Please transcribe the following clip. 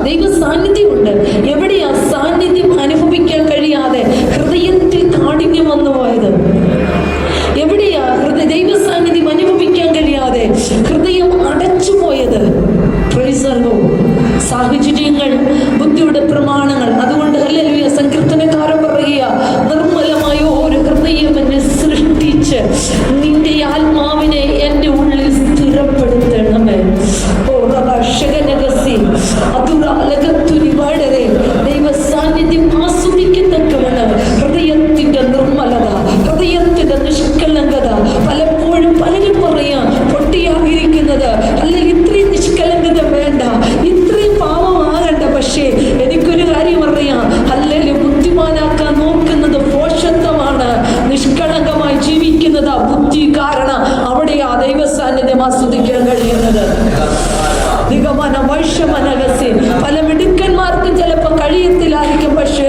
ദൈവ സാന്നിധ്യമുണ്ട്. എവിടെയാ സാന്നിധ്യം അനുഭവിക്കാൻ കഴിയാതെ ഹൃദയത്തിൽ കാഠിന്യം വന്നു പോയത്? എവിടെയാ ദൈവ സാന്നിധ്യം അനുഭവിക്കാൻ കഴിയാതെ ഹൃദയം അടച്ചുപോയത്? സാഹചര്യങ്ങൾ, ബുദ്ധിയുടെ പ്രമാണങ്ങൾ. അതുകൊണ്ട് ഹല്ലേലൂയ, സങ്കീർത്തനക്കാരൻ പറയുക, നിർമ്മലമായ ഒരു ഹൃദയം എന്നെ സൃഷ്ടിച്ച് നിന്റെ ആത്മാവിനെ എൻ്റെ ഉള്ളിൽ സ്ഥിരപ്പെടുത്തണമേ. ദൈവ സാന്നിധ്യം ആസ്വദിക്കത്തക്കവണ്ണം ഹൃദയത്തിന്റെ നിർമ്മലത, ഹൃദയത്തിന്റെ നിഷ്കളങ്കത. പലപ്പോഴും പലരും പറയാം, പൊട്ടിയായിരിക്കുന്നത്, അല്ലെങ്കിൽ ഇത്രയും നിഷ്കളങ്കത വേണ്ട, ഇത്രയും പാവമാകണ്ട. പക്ഷേ എനിക്കൊരു കാര്യം അറിയാം, അല്ലെങ്കിൽ ബുദ്ധിമാനാക്കാൻ നോക്കുന്നത് പോഷത്വമാണ്. നിഷ്കളങ്കമായി ജീവിക്കുന്നത് ബുദ്ധി. കാരണം അവിടെയാ ദൈവ സാന്നിധ്യം ആസ്വദിക്കാൻ കഴിയുന്നത്. നിഗമന വൈഷമനകസി. പല മിടുക്കന്മാർക്കും ചിലപ്പോൾ കഴിയത്തില്ലായിരിക്കും, പക്ഷേ